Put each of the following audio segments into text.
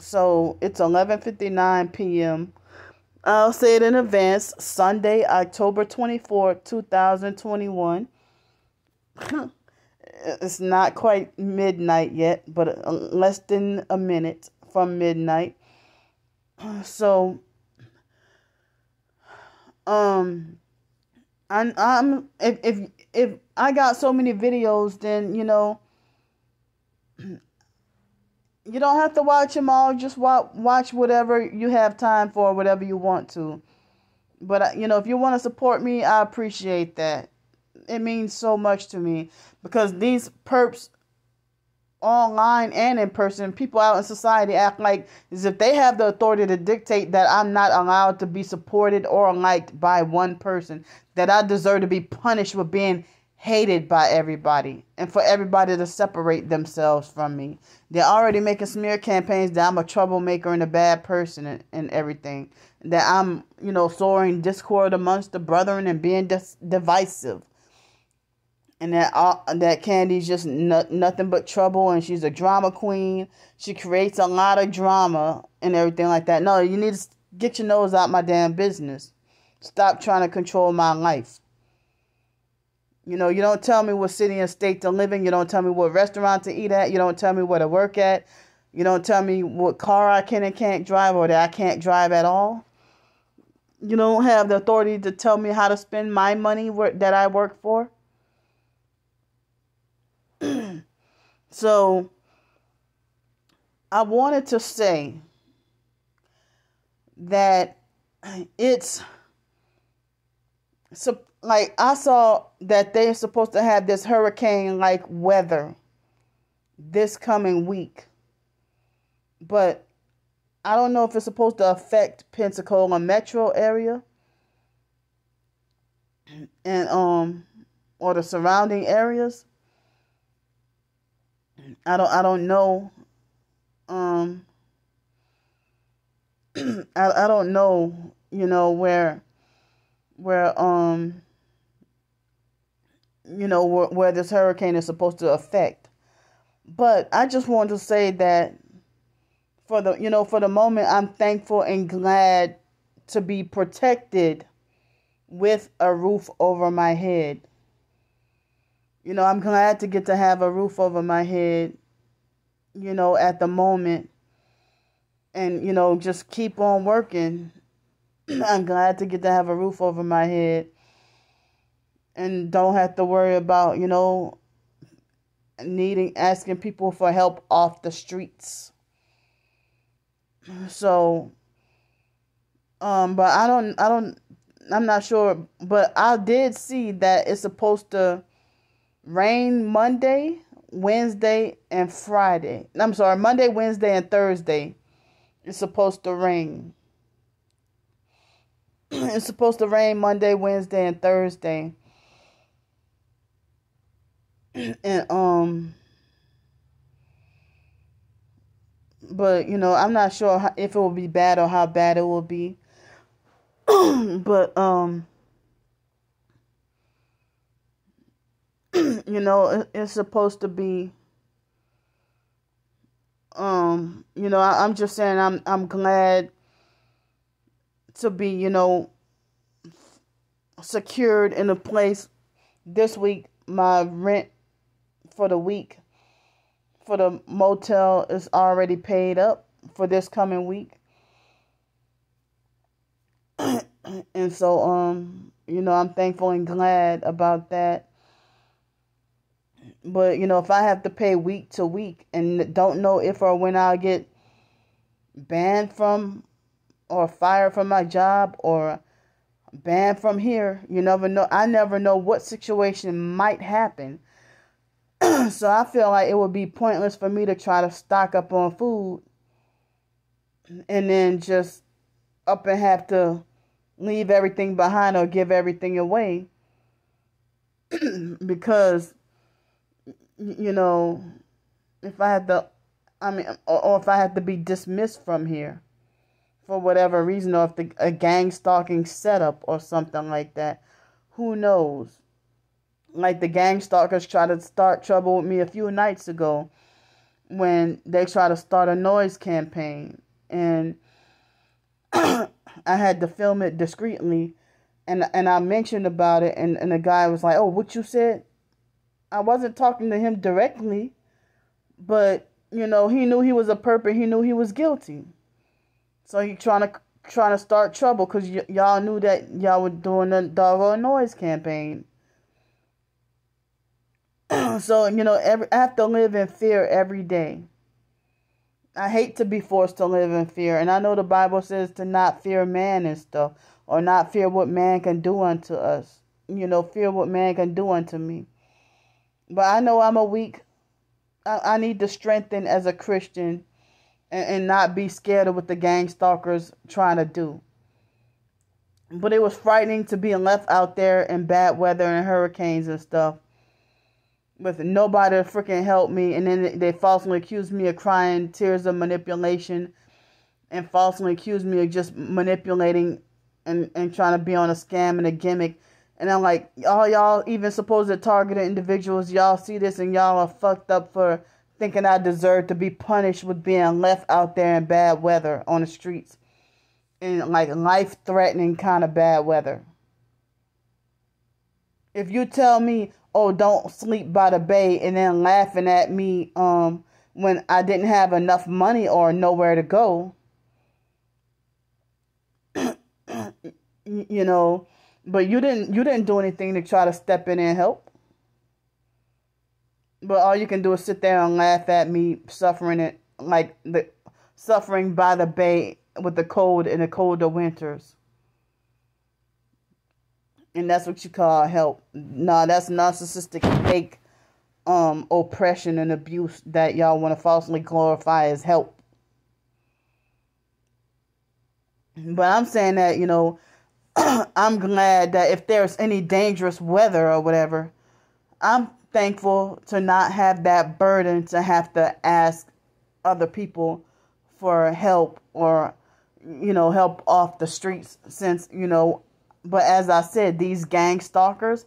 So it's 11:59 p.m. I'll say it in advance. Sunday, October 24th, 2021. It's not quite midnight yet, but less than a minute from midnight. So, I'm if I got so many videos, then you don't have to watch them all. Just watch whatever you have time for, whatever you want to. But if you want to support me, I appreciate that. It means so much to me, because these perps, online and in person, people out in society act like as if they have the authority to dictate that I'm not allowed to be supported or liked by one person, that I deserve to be punished with being hated by everybody, and for everybody to separate themselves from me. They're already making smear campaigns that I'm a troublemaker and a bad person and everything, that I'm sowing discord amongst the brethren and being divisive, and that Candy's just nothing but trouble, and she's a drama queen. She creates a lot of drama and everything like that. No, you need to get your nose out my damn business. Stop trying to control my life. You don't tell me what city and state to live in. You don't tell me what restaurant to eat at. You don't tell me where to work at. You don't tell me what car I can and can't drive, or that I can't drive at all. You don't have the authority to tell me how to spend my money that I work for. So, I wanted to say that it's so, like, I saw that they're supposed to have this hurricane-like weather this coming week. But I don't know if it's supposed to affect Pensacola metro area and or the surrounding areas. I don't know. I don't know, where this hurricane is supposed to affect. But I just wanted to say that for the moment, I'm thankful and glad to be protected with a roof over my head. I'm glad to get to have a roof over my head, at the moment, and, just keep on working. I'm glad to get to have a roof over my head and don't have to worry about, asking people for help off the streets. So, but I'm not sure, but I did see that it's supposed to rain Monday, Wednesday, and Friday. I'm sorry, Monday, Wednesday, and Thursday. It's supposed to rain. It's supposed to rain Monday, Wednesday, and Thursday. And but I'm not sure if it will be bad or how bad it will be. But it's supposed to be. I'm just saying I'm glad to be secured in a place this week. My rent for the week for the motel is already paid up for this coming week. And so I'm thankful and glad about that. But if I have to pay week to week and don't know if or when I'll get banned from or fired from my job or banned from here, you never know. I never know what situation might happen. So I feel like it would be pointless for me to try to stock up on food and then just up and have to leave everything behind or give everything away. Because, if I had to, or if I had to be dismissed from here for whatever reason, or if a gang stalking setup or something like that, who knows? Like the gang stalkers tried to start trouble with me a few nights ago when they try to start a noise campaign. And I had to film it discreetly. And I mentioned about it. And the guy was like, oh, what you said? I wasn't talking to him directly. But, he knew he was a perp and he knew he was guilty. So he trying to start trouble because y'all knew that y'all were doing the doggone noise campaign. So, I have to live in fear every day. I hate to be forced to live in fear. And I know the Bible says to not fear man and stuff. Or not fear what man can do unto us. Fear what man can do unto me. But I know I'm a weak. I need to strengthen as a Christian. And not be scared of what the gang stalkers trying to do. But it was frightening to be left out there in bad weather and hurricanes and stuff. With nobody to freaking help me. And then they falsely accused me of crying tears of manipulation. And falsely accused me of just manipulating and trying to be on a scam and a gimmick. And I'm like, all y'all even supposed targeted individuals, y'all see this and y'all are fucked up for thinking I deserve to be punished with being left out there in bad weather on the streets. In like life-threatening kind of bad weather. If you tell me, oh, don't sleep by the bay, and then laughing at me when I didn't have enough money or nowhere to go, but you didn't do anything to try to step in and help. But all you can do is sit there and laugh at me suffering by the bay with the cold in the colder winters. And that's what you call help. No, that's narcissistic, fake oppression and abuse that y'all want to falsely glorify as help. But I'm saying that, I'm glad that if there's any dangerous weather or whatever, I'm thankful to not have that burden to have to ask other people for help or, help off the streets since, but as I said, these gang stalkers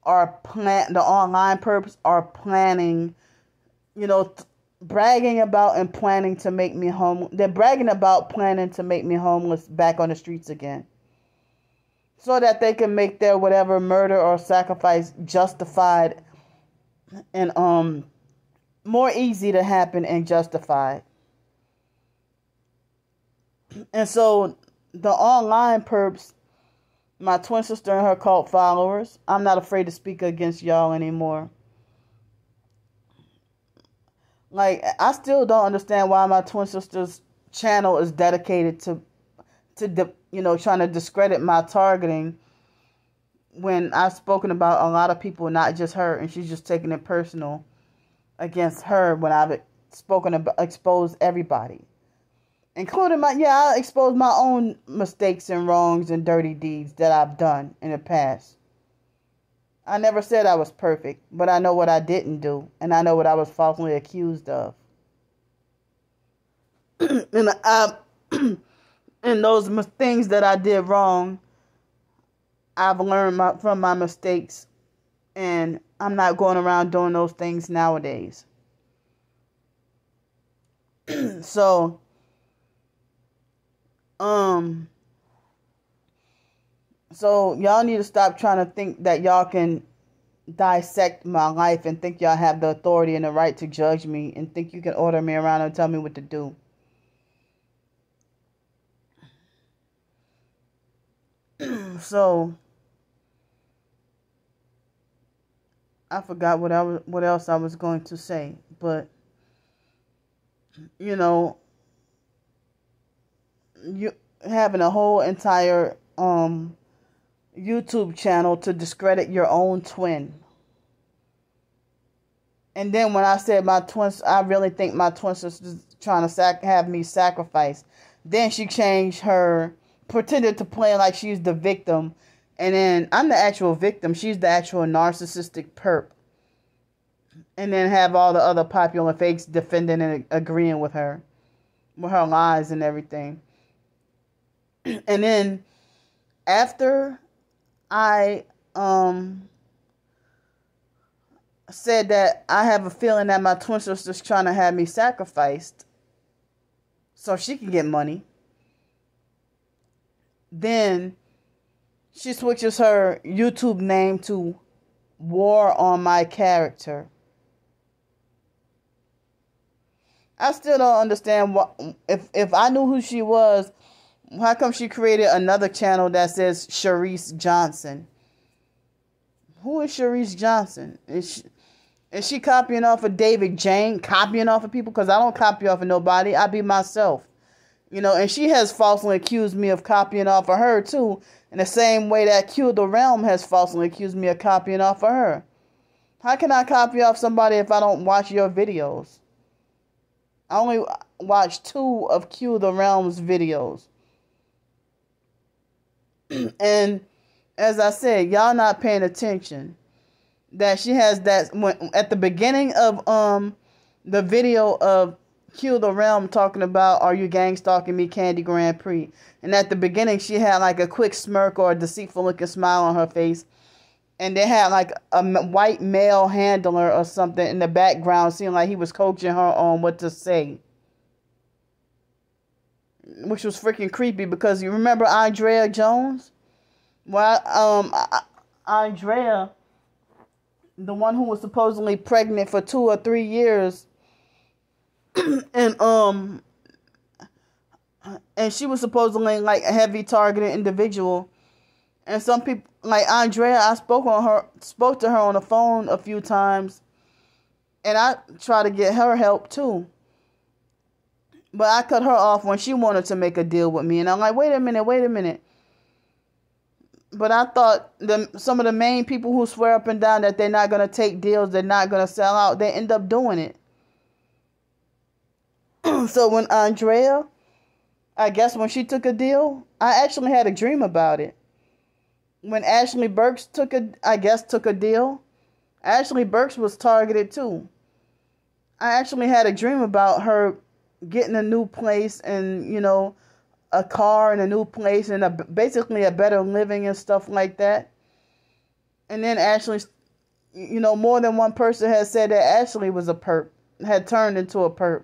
the online perps are planning, bragging about and planning to make me homeless. They're bragging about planning to make me homeless back on the streets again. So that they can make their whatever murder or sacrifice justified and more easy to happen and justified. And so the online perps, my twin sister and her cult followers, I'm not afraid to speak against y'all anymore. Like, I still don't understand why my twin sister's channel is dedicated to trying to discredit my targeting when I've spoken about a lot of people, not just her, and she's just taking it personal against her when I've exposed everybody. Including I exposed my own mistakes and wrongs and dirty deeds that I've done in the past. I never said I was perfect, but I know what I didn't do, and I know what I was falsely accused of. And those things that I did wrong, I've learned from my mistakes, and I'm not going around doing those things nowadays. So, so y'all need to stop trying to think that y'all can dissect my life and think y'all have the authority and the right to judge me and think you can order me around and tell me what to do. So I forgot what else I was going to say, but you having a whole entire YouTube channel to discredit your own twin. And then when I said I really think my twin sister's trying to have me sacrificed. Then she changed pretended to play like she's the victim. And then I'm the actual victim. She's the actual narcissistic perp. And then have all the other popular fakes defending and agreeing with her lies and everything. And then after I said that I have a feeling that my twin sister's trying to have me sacrificed so she can get money. Then she switches her YouTube name to War on My Character. I still don't understand what, if I knew who she was, how come she created another channel that says Sharice Johnson? Who is Sharice Johnson? Is she copying off of David Jane? Copying off of people? Because I don't copy off of nobody. I be myself. You know, and she has falsely accused me of copying off of her too. In the same way that Q the Realm has falsely accused me of copying off of her. How can I copy off somebody if I don't watch your videos? I only watched 2 of Q the Realm's videos. And as I said, y'all not paying attention. That she has that at the beginning of the video of Q the Realm talking about, are you gang stalking me, Candy Grandpre? And at the beginning she had like a quick smirk or a deceitful looking smile on her face. And they had like a white male handler or something in the background, seeming like he was coaching her on what to say. Which was freaking creepy, because you remember Andrea Jones? Well, Andrea, the one who was supposedly pregnant for 2 or 3 years, and she was supposedly like a heavy targeted individual. And some people, like Andrea, I spoke to her on the phone a few times, and I tried to get her help too. But I cut her off when she wanted to make a deal with me, and I'm like, wait a minute. But I thought some of the main people who swear up and down that they're not going to take deals, they're not going to sell out, they end up doing it. So when Andrea, I guess when she took a deal, I actually had a dream about it. When Ashley Burks took a deal, Ashley Burks was targeted too. I actually had a dream about her getting a new place and, you know, a car and a new place and basically a better living and stuff like that. And then Ashley, you know, more than one person has said that Ashley was a perp, had turned into a perp.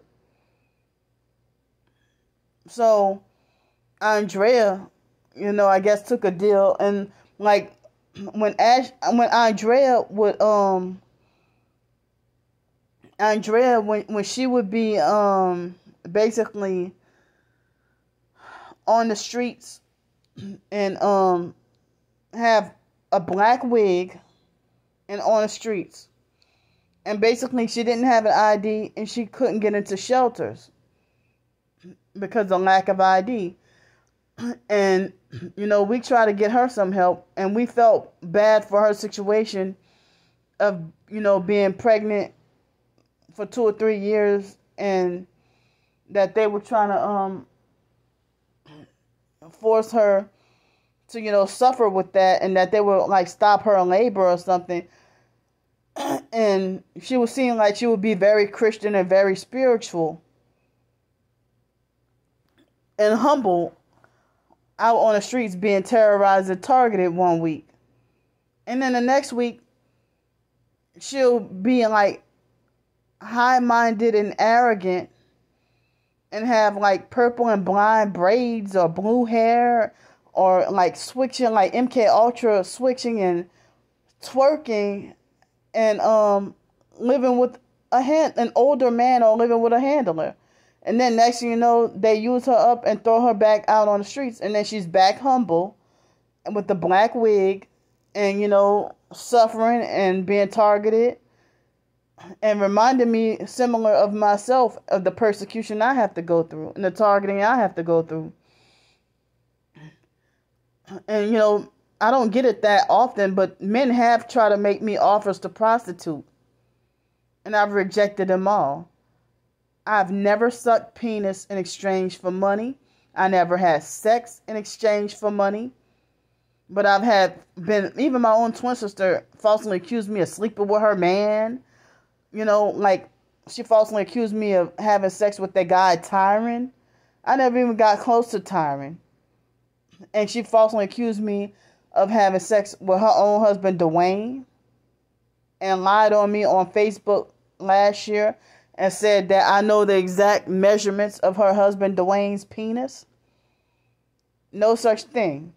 So Andrea, you know, I guess took a deal, and like when Andrea would when she would be basically on the streets and have a black wig and on the streets, and basically she didn't have an ID and she couldn't get into shelters because of lack of ID. And you know, we tried to get her some help, and we felt bad for her situation of, you know, being pregnant for 2 or 3 years, and that they were trying to force her to, you know, suffer with that, and that they would like stop her labor or something. And she was seeming like she would be very Christian and very spiritual and humble, out on the streets being terrorized and targeted one week. And then the next week, she'll be like high-minded and arrogant and have like purple and blind braids or blue hair, or like switching, like MK Ultra switching and twerking, and living with an older man, or living with a handler. And then next thing you know, they use her up and throw her back out on the streets. And then she's back humble and with the black wig and, you know, suffering and being targeted. And reminded me similar of myself, of the persecution I have to go through and the targeting I have to go through. And, you know, I don't get it that often, but men have tried to make me offers to prostitute. And I've rejected them all. I've never sucked penis in exchange for money. I never had sex in exchange for money. But even my own twin sister falsely accused me of sleeping with her man. You know, like, she falsely accused me of having sex with that guy, Tyron. I never even got close to Tyron. And she falsely accused me of having sex with her own husband, Dwayne. and lied on me on Facebook last year and said that I know the exact measurements of her husband Dwayne's penis? No such thing.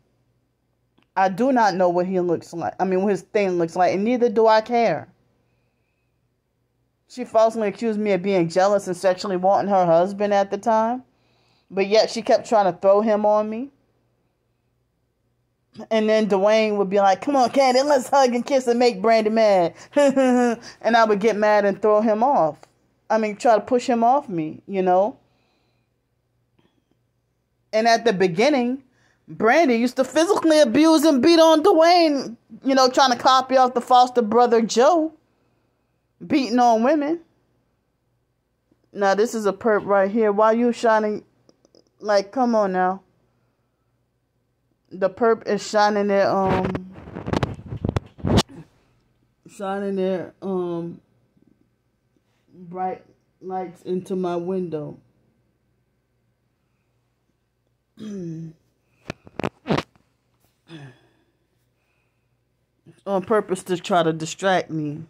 I do not know what he looks like. I mean, what his thing looks like, and neither do I care. She falsely accused me of being jealous and sexually wanting her husband at the time, but yet she kept trying to throw him on me. And then Dwayne would be like, come on, Candy, let's hug and kiss and make Brandy mad. And I would get mad and throw him off. I mean, try to push him off me, you know. And at the beginning, Brandy used to physically abuse and beat on Dwayne, you know, trying to copy off the foster brother Joe, beating on women. Now, this is a perp right here. Why you shining? Like, come on now. The perp is shining their bright lights into my window. On purpose to try to distract me.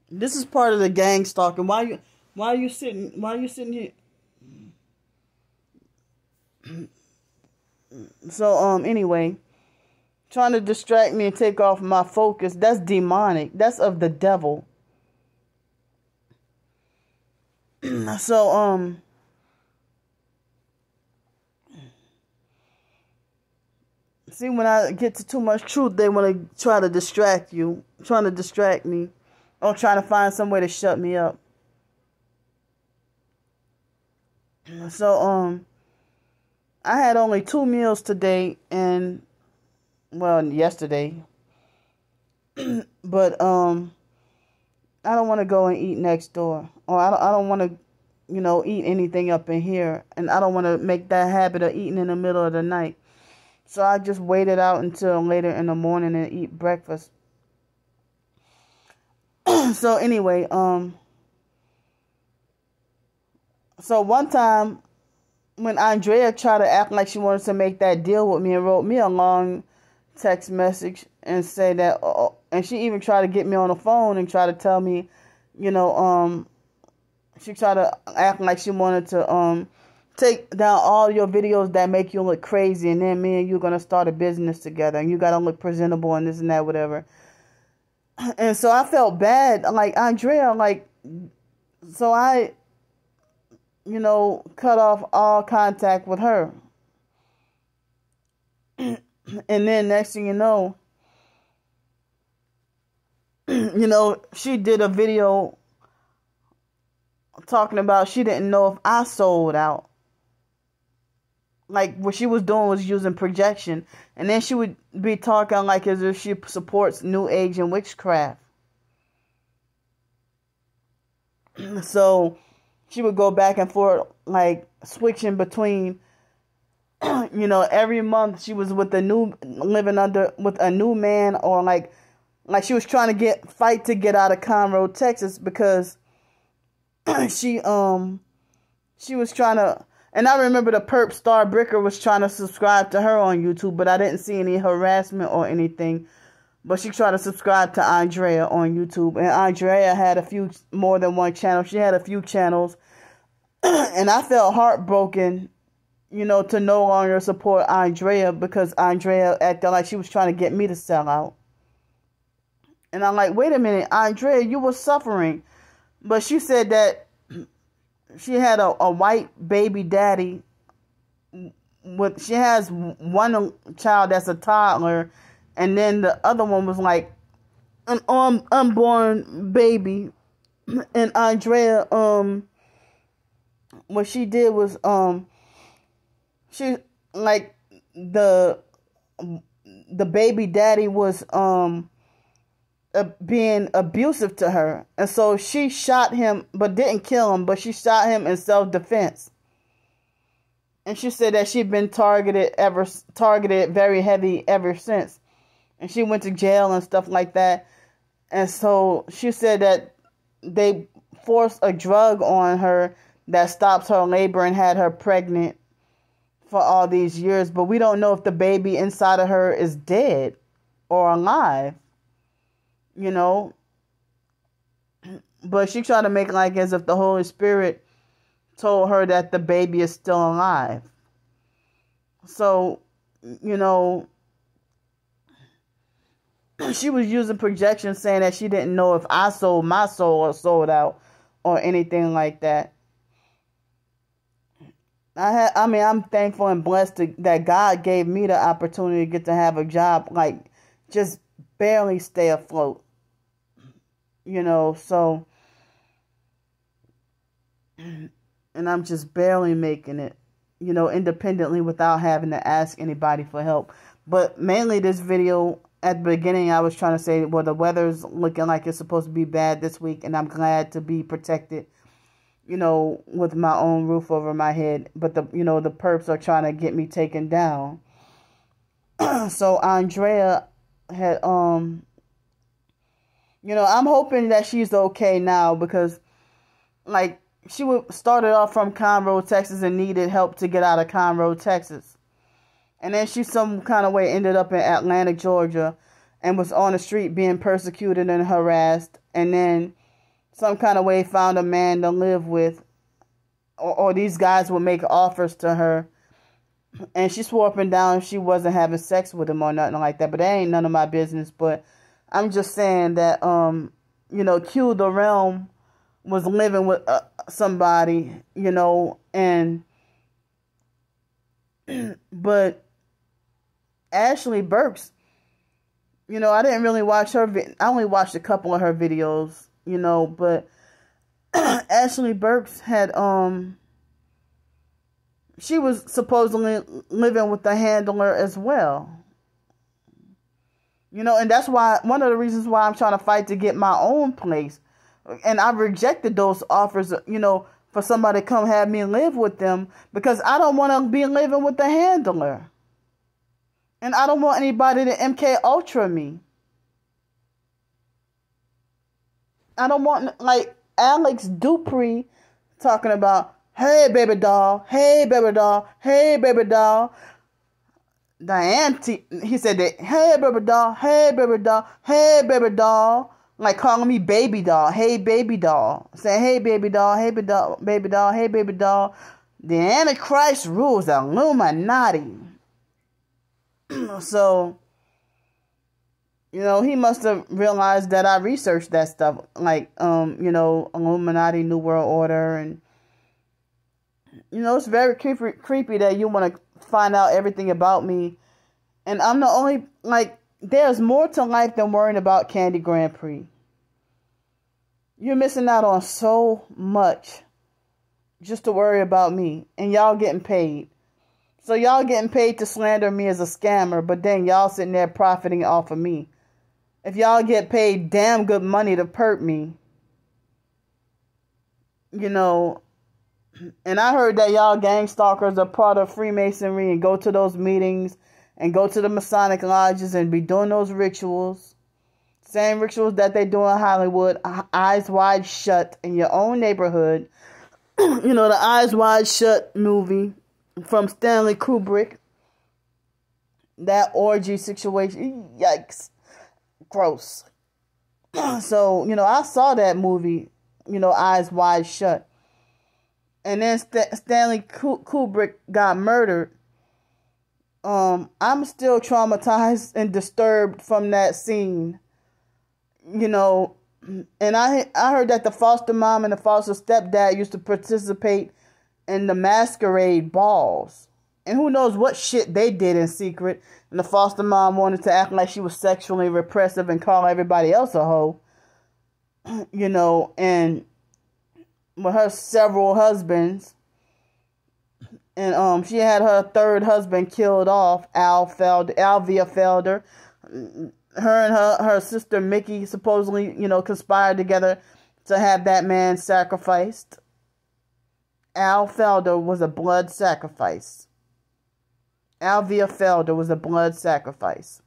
This is part of the gang stalking. Why are you sitting here? So anyway, trying to distract me and take off my focus, that's demonic. That's of the devil. So see, when I get to too much truth, they want to try to distract you, trying to distract me, or trying to find some way to shut me up. So I had only 2 meals today, and well, yesterday. But I don't want to go and eat next door, or I don't want to, you know, eat anything up in here, and I don't want to make that habit of eating in the middle of the night. So I just waited out until later in the morning and eat breakfast. So anyway, so one time when Andrea tried to act like she wanted to make that deal with me and wrote me a long text message and say that, and she even tried to get me on the phone and try to tell me, you know, she tried to act like she wanted to take down all your videos that make you look crazy, and then me and you are going to start a business together, and you got to look presentable and this and that, whatever. And so I felt bad, like, Andrea, like, so I, you know, cut off all contact with her. And then next thing you know, she did a video talking about she didn't know if I sold out. Like, what she was doing was using projection. And then she would be talking like as if she supports New Age and witchcraft. So she would go back and forth, like, switching between, every month she was with with a new man, or like she was trying to fight to get out of Conroe, Texas, because she was trying to. And I remember the perp Star Bricker was trying to subscribe to her on YouTube, but I didn't see any harassment or anything. But she tried to subscribe to Andrea on YouTube. And Andrea had more than one channel. She had a few channels. And I felt heartbroken, to no longer support Andrea, because Andrea acted like she was trying to get me to sell out. And I'm like, wait a minute, Andrea, you were suffering. But she said that she had a white baby daddy. She has one child that's a toddler, and then the other one was like an unborn baby. And Andrea, what she did was she, like, the baby daddy was being abusive to her, and so she shot him, but didn't kill him, but she shot him in self-defense. And she said that she'd been targeted very heavy ever since, and she went to jail and stuff like that. And so she said that they forced a drug on her that stops her labor and had her pregnant for all these years, but we don't know if the baby inside of her is dead. or alive, you know. But she tried to make it like as if the Holy Spirit told her that the baby is still alive. So, you know, she was using projection, saying that she didn't know if I sold my soul or sold out or anything like that. I'm thankful and blessed that God gave me the opportunity to get to have a job, like just barely stay afloat, you know. So, and I'm just barely making it, you know, independently without having to ask anybody for help. But mainly this video, at the beginning, I was trying to say, well, the weather's looking like it's supposed to be bad this week, and I'm glad to be protected, you know, with my own roof over my head. But the perps are trying to get me taken down. So Andrea had, I'm hoping that she's okay now, because, like, she started off from Conroe, Texas, and needed help to get out of Conroe, Texas. And then she some kind of way ended up in Atlanta, Georgia, and was on the street being persecuted and harassed. And then some kind of way found a man to live with, or these guys would make offers to her. And she swore up and down she wasn't having sex with him or nothing like that. But that ain't none of my business. But I'm just saying that, Q the Realm was living with somebody, you know, and but Ashley Burks, you know, I didn't really watch her. I only watched a couple of her videos, you know, but Ashley Burks had, she was supposedly living with the handler as well. You know, and that's why, one of the reasons why I'm trying to fight to get my own place. And I rejected those offers, you know, for somebody to come have me live with them, because I don't want to be living with the handler. And I don't want anybody to MK Ultra me. I don't want, like, Alex Dupree talking about, hey, baby doll, hey, baby doll, hey, baby doll. He said that, hey, baby doll, hey, baby doll, hey, baby doll. Like calling me baby doll, hey, baby doll. Saying, hey, baby doll, hey, baby doll, baby doll, hey, baby doll. The Antichrist rules the Illuminati. So, you know, he must have realized that I researched that stuff. Like, Illuminati, New World Order. And, you know, it's very creepy that you want to find out everything about me. And I'm the only, like, there's more to life than worrying about Candy Grandpre. You're missing out on so much just to worry about me. And y'all getting paid. So y'all getting paid to slander me as a scammer, but then y'all sitting there profiting off of me. If y'all get paid damn good money to perp me, you know, and I heard that y'all gang stalkers are part of Freemasonry and go to those meetings and go to the Masonic lodges and be doing those rituals. Same rituals that they do in Hollywood. Eyes Wide Shut in your own neighborhood. You know, the Eyes Wide Shut movie from Stanley Kubrick. That orgy situation. Yikes. Gross. So, you know, I saw that movie, you know, Eyes Wide Shut. And then Stanley Kubrick got murdered. I'm still traumatized and disturbed from that scene, you know, and I heard that the foster mom and the foster stepdad used to participate in the masquerade balls, and who knows what shit they did in secret. And the foster mom wanted to act like she was sexually repressive and call everybody else a hoe, you know, and with her several husbands. And she had her third husband killed off, Alvia Felder. Her and her sister Mickey supposedly, you know, conspired together to have that man sacrificed. Al Felder was a blood sacrifice. Alvia Felder was a blood sacrifice.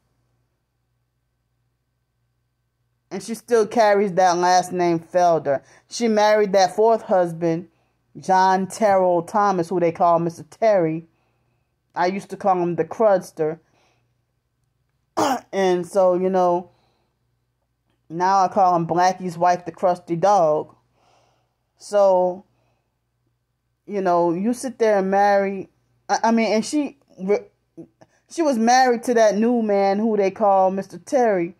And she still carries that last name Felder. She married that fourth husband, John Terrell Thomas, who they call Mr. Terry. I used to call him the Crudster. And so, now I call him Blackie's wife, the crusty dog. So, you sit there and marry. And she was married to that new man who they call Mr. Terry.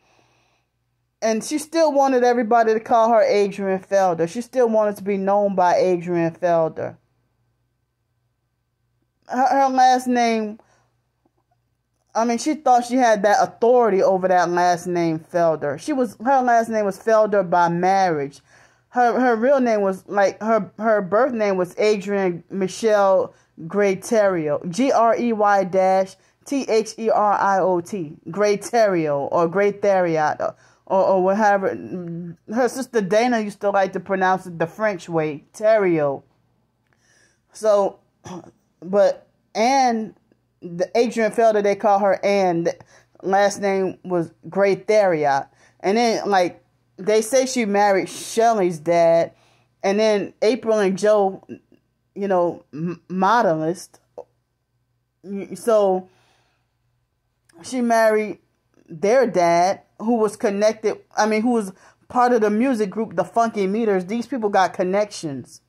And she still wanted everybody to call her Adrian Felder. She still wanted to be known by Adrian Felder. Her last name, she thought she had that authority over that last name, Felder. Her last name was Felder by marriage. Her real name was, her birth name was Adrian Michelle Grayteriot. Grey-Theriot. Grayteriot or Graytheriot or whatever. Her sister Dana used to like to pronounce it the French way, Theriot. So, but Anne, the Adrian Felder, they call her Anne. The last name was Graytheriot. And then, they say she married Shelley's dad. And then April and Joe, modelist. So, she married their dad, who was connected, who was part of the music group, the Funky Meters. These people got connections.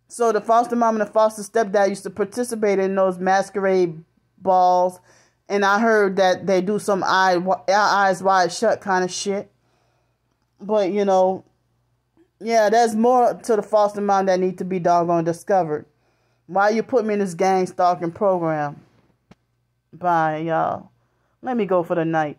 So the foster mom and the foster stepdad used to participate in those masquerade balls. And I heard that they do some eyes wide shut kind of shit. But, yeah, there's more to the foster mom that need to be doggone discovered. Why you put me in this gang stalking program? Bye, y'all. Let me go for the night.